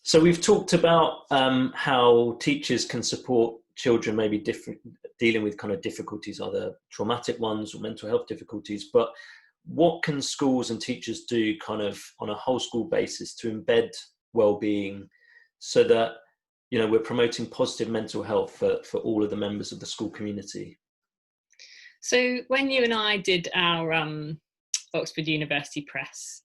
So we've talked about how teachers can support children maybe dealing with kind of difficulties, either traumatic ones or mental health difficulties, but what can schools and teachers do kind of on a whole school basis to embed well-being so that, you know, we're promoting positive mental health for all of the members of the school community? So when you and I did our Oxford University Press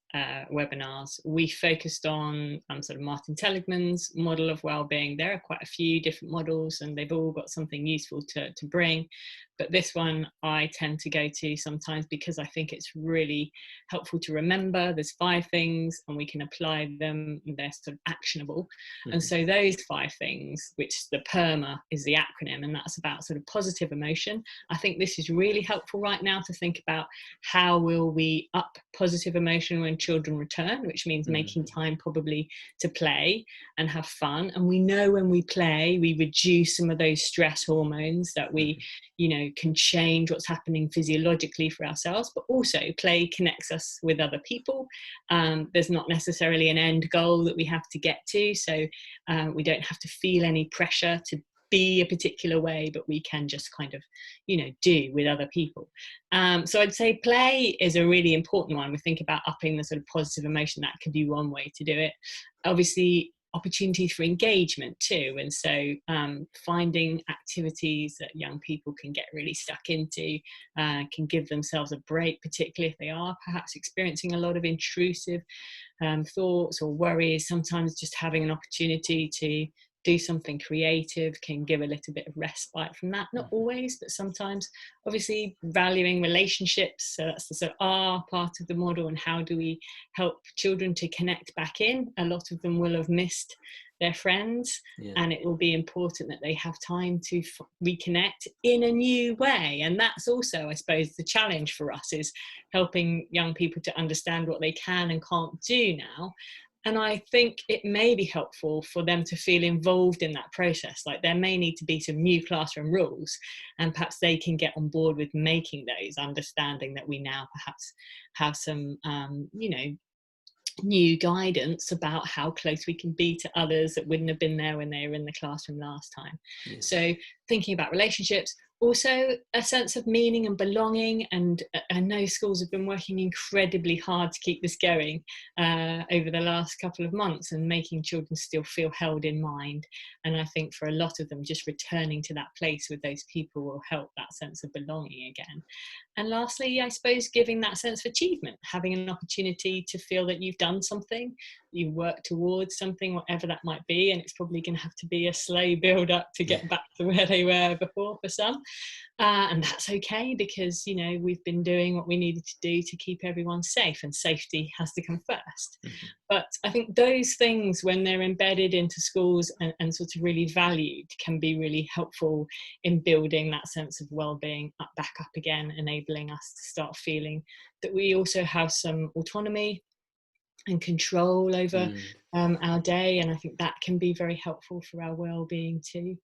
webinars, we focused on sort of Martin Seligman's model of wellbeing. There are quite a few different models and they've all got something useful to bring. But this one I tend to go to sometimes because I think it's really helpful to remember. There's 5 things and we can apply them. They're sort of actionable. Mm-hmm. And so those 5 things, which the PERMA is the acronym, and that's about sort of positive emotion. I think this is really helpful right now to think about how will we up positive emotion when children return, which means making time probably to play and have fun. And we know when we play, we reduce some of those stress hormones that we, you know, can change what's happening physiologically for ourselves, but also play connects us with other people. There's not necessarily an end goal that we have to get to, so we don't have to feel any pressure to be a particular way, but we can just kind of, you know, do with other people. So I'd say play is a really important one. We think about upping the sort of positive emotion. That could be one way to do it. Obviously, opportunities for engagement too, and so finding activities that young people can get really stuck into, can give themselves a break, particularly if they are perhaps experiencing a lot of intrusive thoughts or worries. Sometimes just having an opportunity to do something creative can give a little bit of respite from that. Not always, but sometimes. Obviously valuing relationships, so that's the sort of R part of the model, and how do we help children to connect back in. A lot of them will have missed their friends, and it will be important that they have time to reconnect in a new way. And that's also, I suppose, the challenge for us, is helping young people to understand what they can and can't do now. And I think it may be helpful for them to feel involved in that process. Like there may need to be some new classroom rules, and perhaps they can get on board with making those, understanding that we now perhaps have some, you know, new guidance about how close we can be to others that wouldn't have been there when they were in the classroom last time. Yes. So thinking about relationships, also a sense of meaning and belonging. And I know schools have been working incredibly hard to keep this going over the last couple of months, and making children still feel held in mind. And I think for a lot of them, just returning to that place with those people will help that sense of belonging again. And lastly, I suppose giving that sense of achievement, having an opportunity to feel that you've done something, you work towards something, whatever that might be. And it's probably going to have to be a slow build up to get back to where they were before for some. And that's okay, because, you know, we've been doing what we needed to do to keep everyone safe, and safety has to come first. Mm-hmm. But I think those things, when they're embedded into schools and sort of really valued, can be really helpful in building that sense of well-being back up again, enabling us to start feeling that we also have some autonomy and control over our day. And I think that can be very helpful for our well-being too.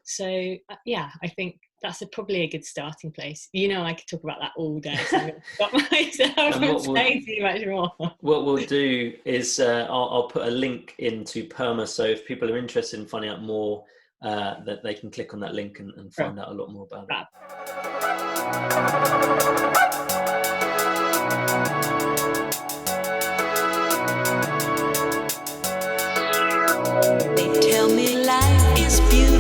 So yeah, I think that's probably a good starting place. You know, I could talk about that all day, so I'm going to stop myself from saying too much more. What we'll do is I'll put a link into PERMA, so if people are interested in finding out more, that they can click on that link and find out a lot more about it. They tell me life is beautiful.